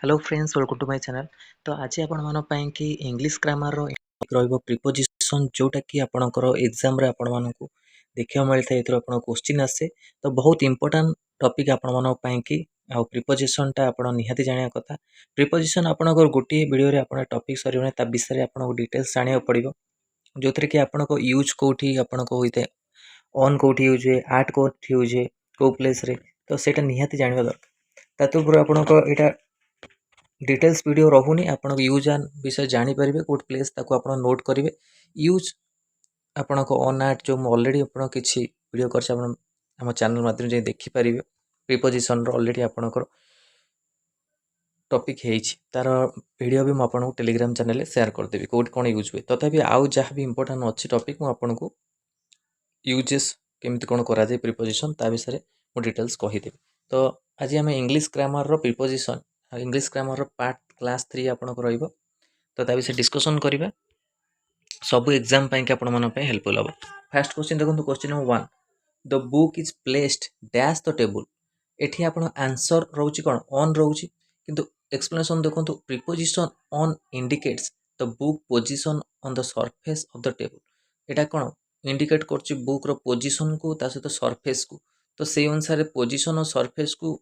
Hello friends, welcome to my channel. तो आज आपण मान पई कि इंग्लिश ग्रामर रो रहइबो प्रीपोजिशन, जोटा कि आपणकर एग्जाम रे आपण मानकू देखियो मिलथे। एथरो आपण क्वेश्चन आसे तो बहुत इंपोर्टेंट टॉपिक आपण मान पई कि आ प्रीपोजिशन टा आपण निहाती जानिया कथा। प्रीपोजिशन आपणकर गोटी वीडियो रे आपण टॉपिक सरिबने ता विषय रे आपण डिटेल्स जानिया पड़िबो, जोथरे कि आपण को यूज कोठी आपण को होइते, ऑन कोठी यूज है, एट कोठी यूज है, को प्लेस रे, तो सेटा निहाती जानिबा दरकार। तातो पुरा आपण को एटा डिटेल्स वीडियो रहुनी, आपण यूज एंड विषय जानी परिबे, कोड प्लेस ताको आपण नोट करिवे। यूज आपण को ऑन एट जो ऑलरेडी आपण किछि वीडियो करछ, आपण हम चैनल माध्यम जे देखि परिबे। प्रीपोजिशन रो ऑलरेडी आपण को टॉपिक हेछि, तार वीडियो भी म आपण को टेलीग्राम चैनल रे शेयर कर देबी, कोड कोन यूज हुए। तथापि आउ जहाँ भी इंपोर्टेंट अछि टॉपिक, म आपण को यूजेस केमिति कोन करा जाय प्रीपोजिशन ता विषय मु डिटेल्स कहि देबी। तो आज हम इंग्लिश ग्रामर रो प्रीपोजिशन, इंग्लिश ग्रामर रो पार्ट क्लास 3 आपण को रहइबो, तो ता विषय डिस्कशन करिबा। सब एग्जाम पई के आपण मन पे हेल्पफुल हो। फर्स्ट क्वेश्चन देखंतु, question number 1, the book is placed dash the table. एठी आपण आंसर रहउची कोन, ऑन रहउची, किंतु एक्सप्लेनेशन देखंतु, preposition on indicates the book position on the surface of the table. Etah cone indicate करची book रो position को ता सहित surface को, तो सेई अनुसार पोजीशन और सरफेस को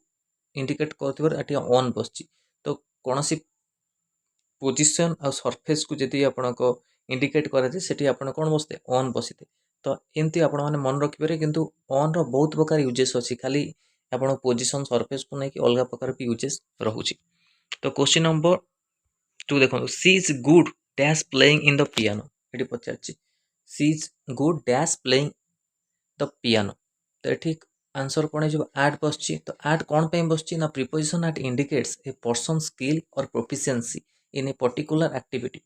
इंडिकेट करथिबार एठी ऑन बसची। तो कोनसी पोजीशन और सरफेस को जदि आपण को इंडिकेट करे जे सेठी आपण कोन बसते, ऑन बसिते। तो एमती आपण माने मन रखि पारे, किंतु ऑन रो बहुत प्रकार यूजेस अछि, खाली आपण पोजीशन सरफेस को नै कि अलगा प्रकार भी यूजेस रहउची। तो क्वेश्चन नंबर 2 देखो, she is good dash playing in the piano. एठी पचारची she is good dash playing the piano, तो एठी आंसर कोन है, जो एट बसची। तो एट कोन पे बसची ना, preposition at indicates a person skill और proficiency in a particular activity.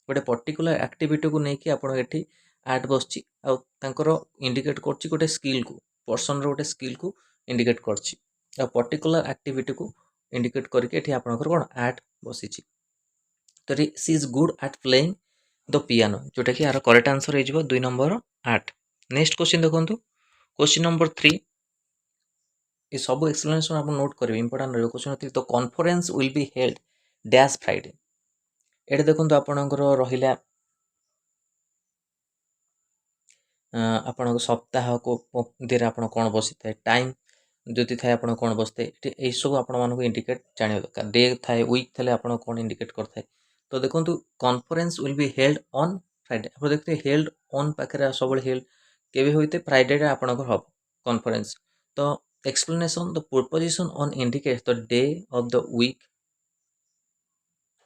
गोटे पर्टिकुलर एक्टिविटी को लेकिन आपण एठी एट बसची, आ तांकर इंडिकेट करची गोटे स्किल को, पर्सन रो गोटे स्किल को इंडिकेट करची, आ पर्टिकुलर एक्टिविटी को इंडिकेट करके एठी आपनकर कोन एट बसिची। तो she is good at playing the piano, जोटा कि यार करेक्ट आंसर हो 2 नंबर 8। नेक्स्ट क्वेश्चन देखंतु, क्वेश्चन नंबर 3, ये सब एक्सप्लेनेशन आप नोट करेंगे, इंपोर्टेंट रहिबो। Question 3, the conference will be held dash Friday. एटे देखंतु आपनकर रहिला आपन सप्ताह को देर आपण कोन बसी थाए, टाइम जति थाए आपण कोन बसते, एठी ए सब आपण मानको इंडिकेट जानिबा दरकार। डे थाए, वीक थाले आपण कोन इंडिकेट करथाय। तो देखंतु conference will be held on Friday. आप देखते हेल्ड ऑन पाखरे सब हेल्ड केबे होइते, फ्राइडे रे आपनकर हब कॉन्फ्रेंस। तो explanation, the preposition on indicates the day of the week,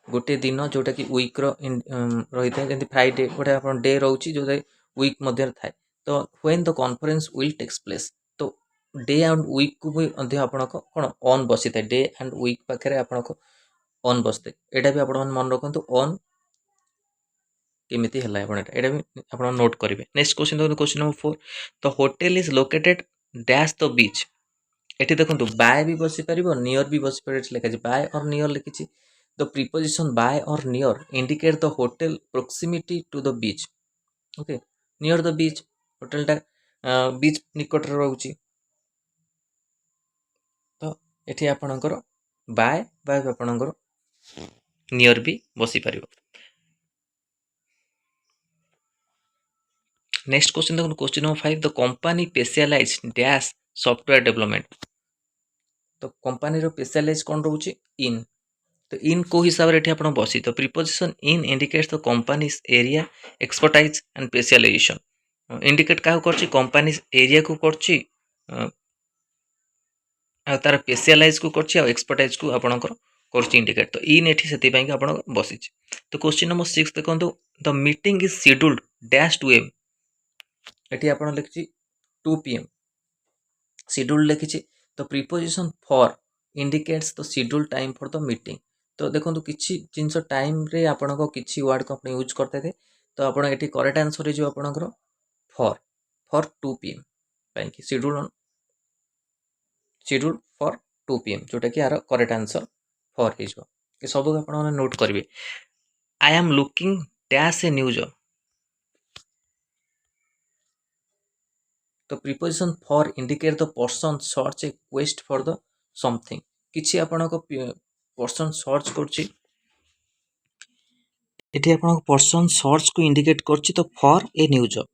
गोटे दिन जोटा कि वीक रो रही थाए, जेंति फ्राइडे गोटे आपण डे रहउची जोटा वीक मध्य थाए। तो when the conference will takes place, तो डे एंड वीक को भी मध्य आपण को कोन ऑन बसी थाए, डे एंड वीक पाखरे आपण को ऑन बसते। एटा भी आपण मन रखंतु, ऑन केमिति हला आपण एटा भी आपण नोट करिवे। नेक्स्ट क्वेश्चन देखो, question number 4, the hotel is located dash the beach. एठी देखंतु बाय भी बसी परिबो, नियर भी बसी परिबो, लेखा छै बाय और नियर लिखिछि। द प्रीपोजिशन बाय और near indicate the hotel proximity to the beach. Okay, near the beach, hotel टा बीच निकट रे रहउची। तो एठी आपणकर बाय बाय आपणकर नियर भी बसी परिबो। नेक्स्ट क्वेश्चन देखो, question number 5, the company specialise dash software development. तो कंपनी रो स्पेशलाइज कोन रहउची, इन। तो इन को हिसाब रे एठी आपण बसी। तो preposition in indicates the company's area, expertise and specialisation. Indicate का करची, कंपनीज एरिया को करची, आ तार स्पेशलाइज को करची, आ एक्सपर्टाइज को आपणकर करची इंडिकेट। तो इन एठी सेति पई कि आपण बसिची। तो क्वेश्चन नंबर 6 देखंतु, the meeting is scheduled dash two M. एठी आपण लिखची 2 pm, शेड्यूल लिखिछि। तो preposition for indicates the schedule time for the meeting. तो देखो किछि जिनस टाइम रे आपण को किछि वर्ड को आपण यूज करते थे। तो आपण एठी करेक्ट आंसर जो आपणकर फॉर 2 pm पई कि शेड्यूल फॉर 2 pm, जोटा कि यार करेक्ट आंसर फॉर हे जो। ए सब आपण माने नोट करिवे। I am looking dash a news. तो preposition for indicate the person search a quest for the something. किछि आपण को पर्सन सर्च करछि एठी आपन पर्सन सर्च को इंडिकेट करछि तो फॉर ए न्यू जॉब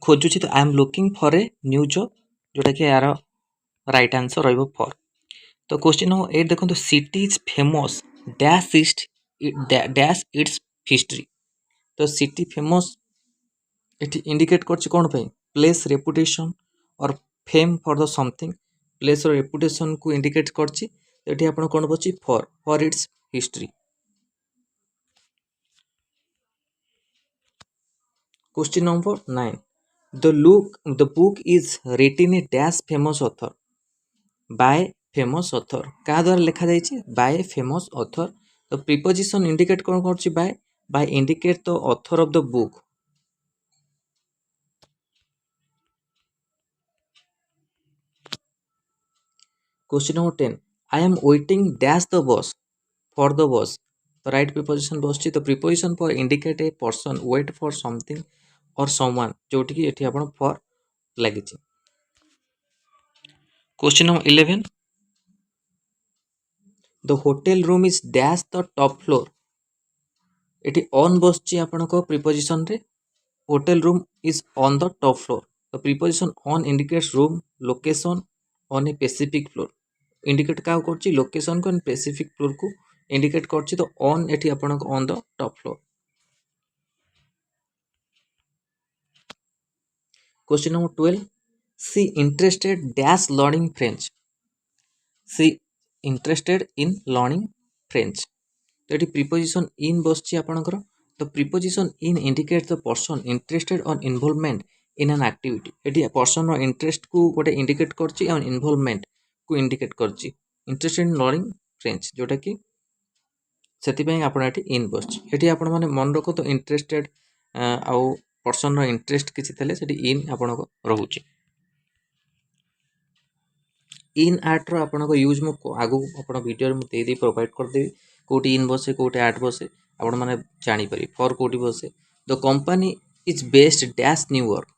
खोजुछि तो I am looking for a new job जोटा कि यार राइट आंसर रहइबो फॉर। तो क्वेश्चन नंबर 8 देखो, city is famous dash east dash its history. तो सिटी फेमस एठी इंडिकेट करछि कोन पे, प्लेस रेपुटेशन और fame for the something. Place और रेपुटेशन को इंडिकेट करछि तो एठी आपण कोन बछि for its history. Question number 9, the book is written a dash famous author by famous author. क्या द्वारा लिखा जाइए, बाय फेमस ऑथर। तो प्रीपोजिशन इंडिकेट कौन कर by indicate the author of the book. Question number 10, I am waiting dash the bus for the bus. तो right preposition बस। तो preposition for indicate a person wait for something और someone, जोटी कि एठी आपण फॉर लगी। Question number 11, the hotel room is dash the top floor. एटी ऑन बसची आपनक प्रीपोजिशन रे, hotel room is on the top floor. तो preposition on indicates room location on a specific floor. Indicate का करछि लोकेशन को specific floor को indicate करछि। तो ऑन एटी आपनक on the top floor. Question number 12, she interested dash learning French. She interested in learning French. तो ये प्रीपोजिशन इन बसची आपनकर। तो preposition in indicate the person interested on involvement in an activity. ये पर्सन इंटरेस्ट को गोटे indicate करछि और इन्वॉल्वमेंट को इंडिकेट करछि। इंटरेस्टेड इन लर्निंग फ्रेंच जोटा कि सेतिपय आपण एटी इन बसछि। एटी आपण माने मन रखो तो इंटरेस्टेड आउ पर्सन इंटरेस्ट किछि थले सेटी इन आपनको रहउछि। इन आर्ट रो आपनको यूज मु आगु आपण वीडियो में दे प्रोवाइड कर देबी। कोटी इन बसे कोटी आर्ट बसे आपण माने जानि पारि। फॉर कोटी बसे the company is based dash New York,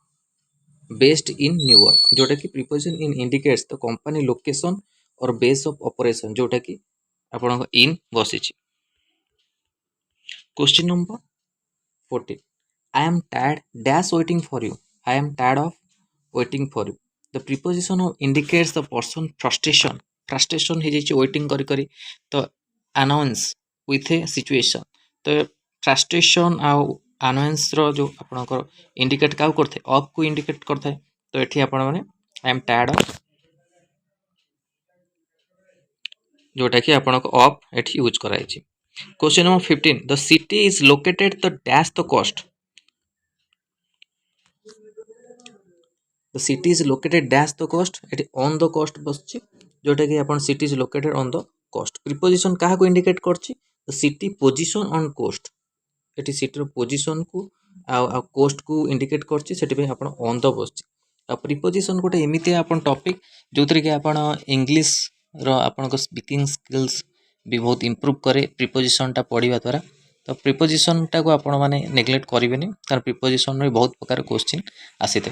based in New York जोटा कि preposition in indicates the company location और बेस ऑफ ऑपरेशन जोटा कि आपनको इन बसिछि। Question number 14, I am tired dash waiting for you. I am tired of waiting for you. The preposition of indicates the person frustration. Frustration है जैसे waiting करी करी तो announce with a situation. तो frustration आउ announce रो जो आपनकर indicate cow करथे of को indicate करथे। तो एठी आपण माने I am tired of जोटा कि आपनक of एठी यूज कराई छी। Question number 15, the city is located the dash the coast. The city is located dash the coast। एटी on the coast बसछि जोटा कि अपन city is located on the coast। Preposition काहा को इंडिकेट करछि, the city position on coast। एटी city रो पोजीशन को आ कोस्ट को इंडिकेट करछि, सेटी पे अपन on the बसछि। आ प्रीपोजिशन गोटे एमिति अपन टॉपिक जोतरे कि अपन इंग्लिश रो अपन को स्पीकिंग स्किल्स भी बहुत इंप्रूव करे प्रीपोजिशन टा पढ़िबा द्वारा। तो प्रीपोजिशन टा को आपण माने नेग्लेक्ट करिवेनी, तार प्रीपोजिशन रे बहुत प्रकार क्वेश्चन आसीते।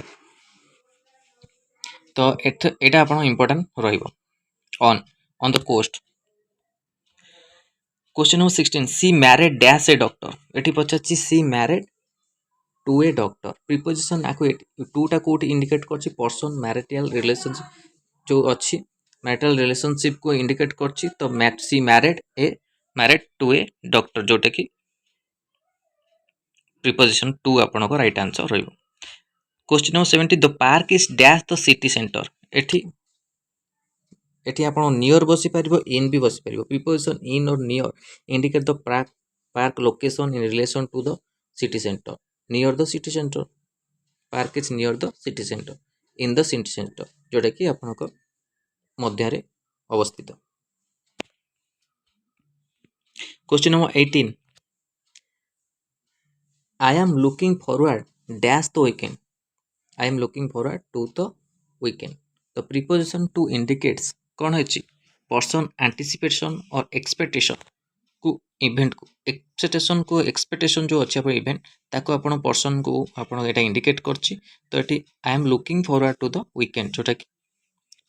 तो एटा आपण इंपोर्टेंट रहिबो on the coast. Question number 16, she married dash a doctor. एटी पछाछि she married to a doctor. Preposition आको टू टा कोट इंडिकेट करछि पर्सन मैरिटल रिलेशनशिप जो अछि, मैरिटल रिलेशनशिप को इंडिकेट करछि। तो she married to a doctor जोटा कि प्रीपोजिशन टू आपण को राइट आंसर रहिबो। Question number 17, the park is dash the city centre. एठी आपण नियर बसी परिबो, इन भी बसी परिबो। प्रीपोजिशन इन और near indicate the park location in relation to the city centre. Near the city centre, park is near the city centre, in the city centre जोटा कि आपनक मध्य रे अवस्थित। Question number 18, I am looking forward dash the weekend. I am looking forward to the weekend. तो preposition to indicates कौन है, person anticipation और एक्सपेक्टेशन को इवेंट को एक्सपेक्टेशन जो अच्छे आप इवेंट ताको आपण पर्सन को आपण एटा इंडिकेट करछि। तो एटी I am looking forward to the weekend जोटा कि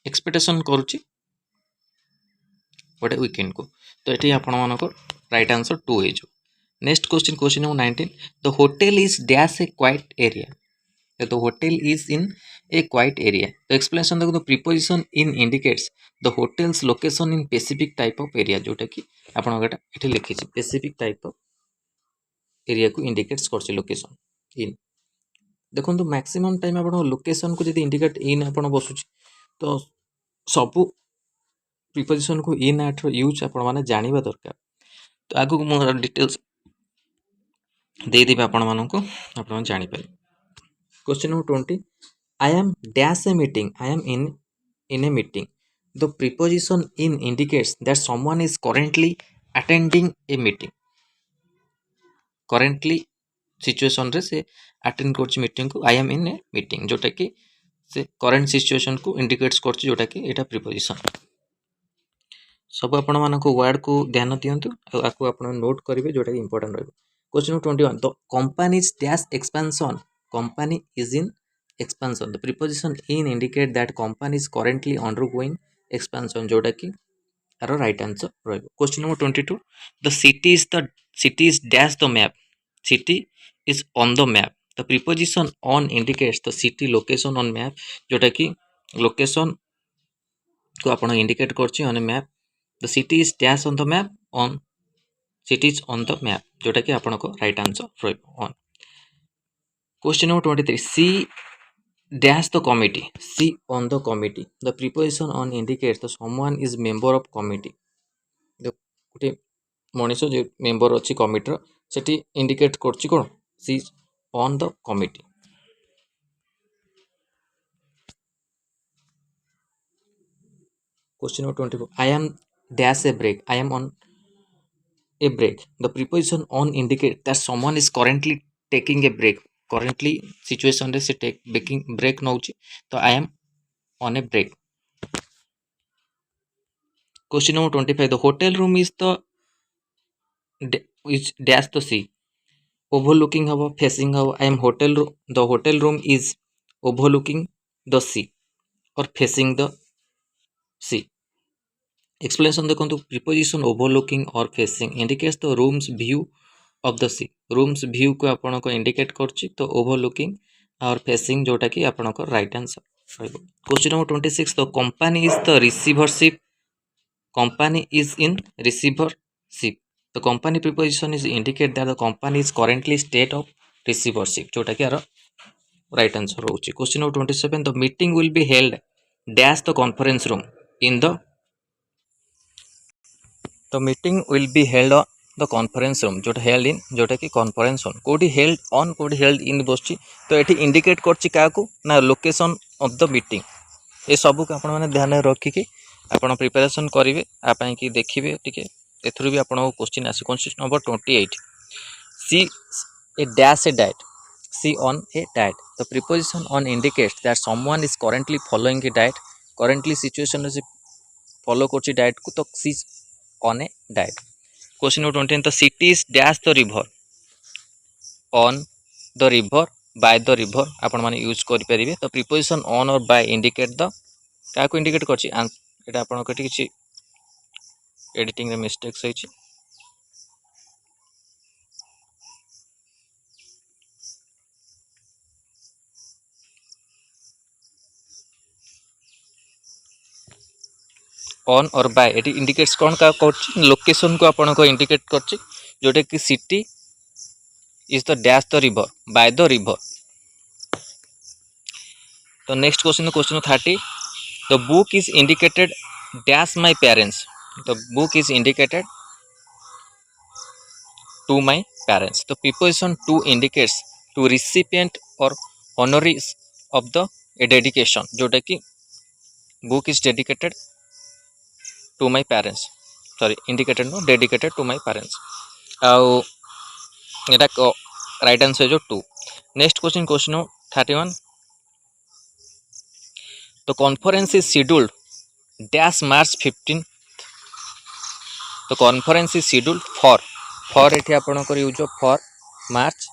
एक्सपेक्टेशन करूछि गोटे वीकेंड को। तो ये आपण मानक राइट आंसर 2 हो। Next question number 19, the hotel is dash A quite area. The hotel is in A quite area. तो एक्सप्लेनेशन देखो, the preposition in indicates the hotels location in specific type of area, जोटा कि आपण ये लिखी specific type of area को indicates कर location in. देखो मैक्सिमम टाइम आप लोकेशन को जब इंडिकेट इन आप बसुँ तो सबू प्रीपोजिशन को इन आठ यूज आपण मैंने जानवा दरकार। तो आगु को डिटेल्स देदेवी आपण मानक आप जापर। Question number 20, I am dash a meeting, I am in a meeting. The preposition in indicates that someone is currently attending a meeting. Currently situation रे से अटेंड कर मीटिंग को आई एम इन ए मीटिंग, जोटा कि से current situation को indicates कर, जोटा कि एटा प्रीपोजिशन। सब आपण मानक वर्ड को ध्यान दियंतु आपको आप नोट करेंगे, जोटा कि इंपोर्टेंट रहिबो। Question 21, the company is dash expansion. Company is in expansion. The preposition in indicate that company is currently undergoing expansion, जोटा कि तार राइट आंसर रहिबो। Question number 22, the city is dash the map. City is on the map. The preposition on indicates the city location on map, जोटा कि location को आपण indicate करछि on map. The city is dash on the map, on city is on the map, जोटा कि आपण को right answer रहिबो on. Question number 23, she dash the committee. She on the committee. The preposition on indicates the someone is member of committee. गोटे मनीष जो member अच्छी कमिटर सेठी इंडिकेट करछि कोन, she on the committee. Question number 24, I am dash a break. I am on a break. The preposition on indicate that someone is currently taking a break. Currently situation रे से taking break नौची, तो I am on a break. Question number 25, the hotel room is dash the sea. Overlooking हवा, facing हवा, I am hotel room. The hotel room is overlooking the sea or facing the sea. Explanation देखो, preposition overlooking or facing indicates the room's view of the sea. Rooms view को आपण को indicate करछि, तो overlooking और facing, जोटा कि आपण को राइट आंसर रहइबो। Question number 26, the company is the receivership. Company is in receivership. The company preposition is indicate that the company is currently state of receivership, जोटा कि यार राइट आंसर रहउछि। Question number 27, the meeting will be held dash the conference room in the. तो meeting will be held the conference room, जोटा held in, जोटा कि conference room कोडी held on, कोडी हेल्ड इन बसची, तो ये इंडिकेट करछि काकू ना लोकेशन ऑफ द मीटिंग। ये सब को आपण माने ध्यान रखिकी आपण प्रिपरेशन करेंगे आप कि देखिए टिके एथुरु भी आपन क्वेश्चन आसी। Question number 28, she a dash a diet. She on a diet. The preposition on indicates that someone is currently following a diet. Currently situation से फॉलो करछि डाइट को, तो she on a diet. Question number 29, the city is dash the river. On the river, by the river आपण माने use करि परिबे। तो preposition on और बाय इंडिकेट द का को इंडिकेट करछि, एटा आपण कटी किछि एडिटिंग रे मिस्टेक्स होइछि। ऑन और बाय एटी इंडिकेट्स कोन का करछि, लोकेशन को आपण को इंडिकेट करछि, जोटे कि city is the dash the river, by the river. तो next question 30, the book is indicated dash my parents. The book is indicated to my parents. The preposition to indicates to recipient और honorees of the dedication, जोटा कि book is dedicated to my parents, sorry indicated no, dedicated to my parents. आउ एटा right answer जो 2। Next question 31, the conference is scheduled dash March 15। The conference is scheduled for एठी आपण कर use for March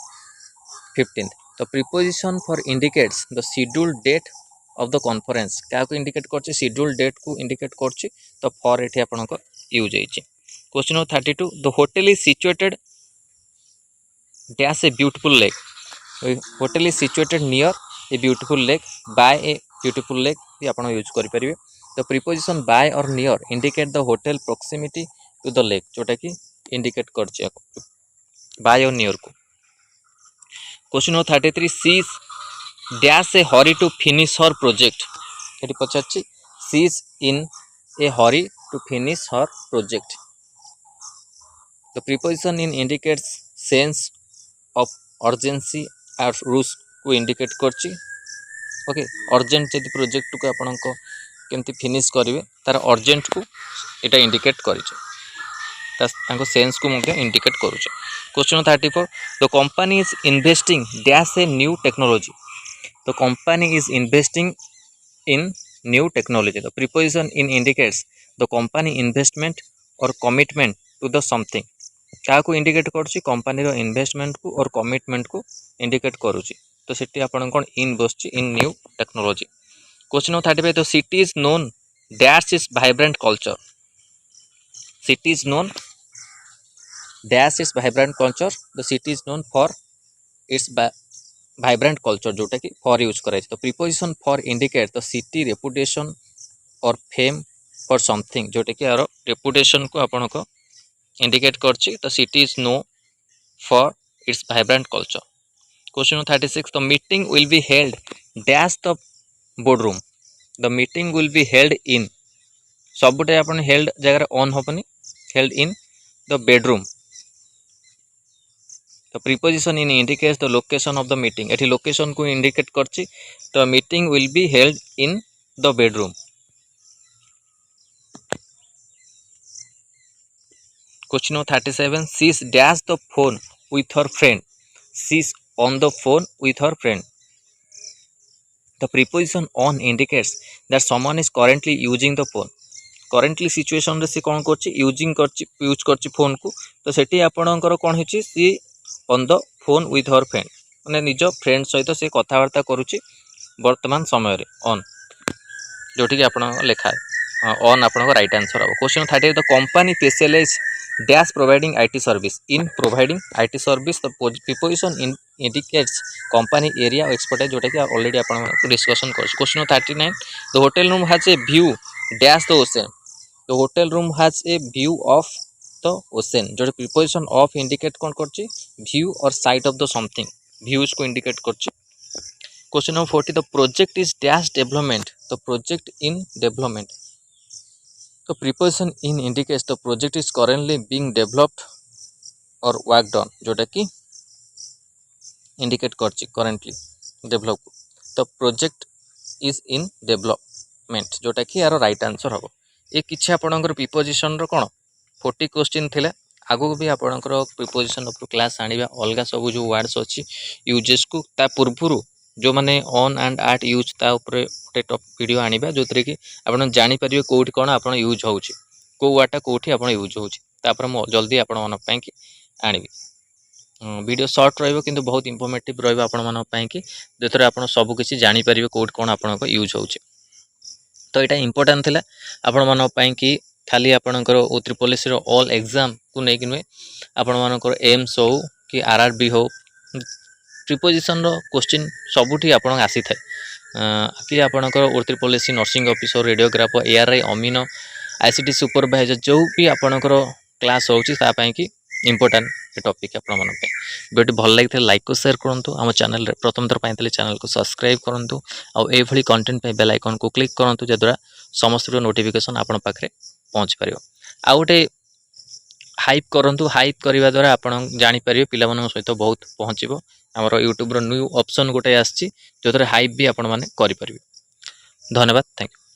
15। The preposition for indicates the scheduled date of the conference, क्या को indicate करछि, scheduled date को indicate करछि, तो फॉर एठी आपनकर यूज होइछि। Question number 32 the hotel is situated dash a beautiful lake. Hotel is situated near a beautiful lake by a beautiful lake भी आपण यूज करि परिबे। द प्रीपोजिशन बाय और near indicate the hotel proximity to the lake जोटा कि indicate करछि by और near को। Question number 33 she is dash a hurry to finish her project. एटी पचाछि she is in A hurry to finish her project. The preposition in indicates sense of urgency और rush को indicate करछि। Okay urgent जदि project को आपण केमती finish करेंगे तार अर्जेंट को इटा इंडिकेट कर सेंस को इंडिकेट करुचे। Question 34 the company is investing dash a new technology. The company is investing in new technology. The preposition in indicates the company investment और कमिटमेंट टू द समथिंग। क्या को indicate करुच्ची company रो investment को और commitment को indicate करुच्ची। तो सेठी आपण कोन इन बसची in new technology. Question number 35 the city is known dash is vibrant culture. City is known dash is vibrant culture. The city is known for its vibrant culture जोटा कि फॉर यूज कराई। तो preposition for indicate the city reputation और fame for something जोटा कि यार reputation को आपण को इंडिकेट करछि। The city is known for its vibrant culture. Question number 36 the meeting will be held dash the boardroom. The meeting will be held in सबुटे आपण हेल्ड जगह ऑन होपनी held in the bedroom. The preposition in indicates the location of the meeting. एठी location को indicate करछि। The meeting will be held in the bedroom. Question number 37 she is dash the phone with her friend. She is on the phone with her friend. The preposition on indicates that someone is currently using the phone. Currently situation रे सी कोन करछि use करछि phone को। तो सेठी आपणकर कोन हिछि सी on the phone with her friend माने निजो friend सहित से कथावार्ता करूछि वर्तमान समय रे on जोठी कि आपण लेखा है on आपण राइट आंसर हो। Question 38 the company specialise dash providing IT service. In providing IT service the preposition in indicates company area और एक्सपर्टाइज जोटा कि ऑलरेडी आपण डिस्कशन कर। Question 39 the hotel room has a view dash the ocean. The hotel room has a view of the ocean जो preposition of indicate कोन करछि view और sight of the something views को indicate करछि। Question number 40 the project is dash development. The project in development. तो preposition in indicates the project is currently being developed और worked on जोटा कि indicate करछि करेंटली डेवलप। तो project is in development जोटा कि यार राइट आंसर हम। ये किछि आपणकर प्रीपोजिशन रो कोन 40 क्वेश्चन थिले। आगु भी आपणकर प्रीपोजिशन ऊपर क्लास आनिबा अलगा सब जो वर्ड्स अछि यूजेस को ता पूर्वरु जो माने ऑन एंड एट यूज ता ऊपर गोटे टॉप वीडियो आनिबा जोतरे कि आपण जानि परिबे कोठी कोन आपण यूज होउछि को वाटा कोठी आपण यूज होउछि तापर म जल्दी आपण मन पई कि आनिबी। वीडियो शॉर्ट रहिबो किंतु बहुत इंफॉर्मेटिव रहिबो आपण मन पई कि जेतरे आपण सब किछि जानि परिबे कोठी कोन आपण को यूज होउछि। तो एटा इंपोर्टेंट थिला आपण मन पई कि खाली आपणकर O3 रो ऑल एग्जाम को नै कि नुए आपण मानकर एम्स हो कि आरआरबी हो प्रीपोजिशन रो क्वेश्चन सबुठी आपण आसी थाए कि आपणकर O3 nursing officer radiographer ARY amino ICT supervisor जो भी आपणकर क्लास होउछि ता पई कि इंपोर्टेंट टॉपिक आपण मन पे वीडियो भल लागिथे लाइक को शेयर करंतु हम चैनल रे प्रथम थर पाइतले चैनल को सब्सक्राइब करंतु आ ए भली कंटेंट पे बेल आइकन को क्लिक करंतु जदरा समस्त नोटिफिकेशन आपण पाखरे पहुंच परियो। आ गोटे हाइप करंतु हाइप करबा द्वारा आपण जानि परिबे पिला मन सहित बहुत पहुंचीबो। हमर YouTube रो न्यू ऑप्शन गोटे आछि जोतरे हाइप भी आपण माने करि परिबे। धन्यवाद थैंक यू।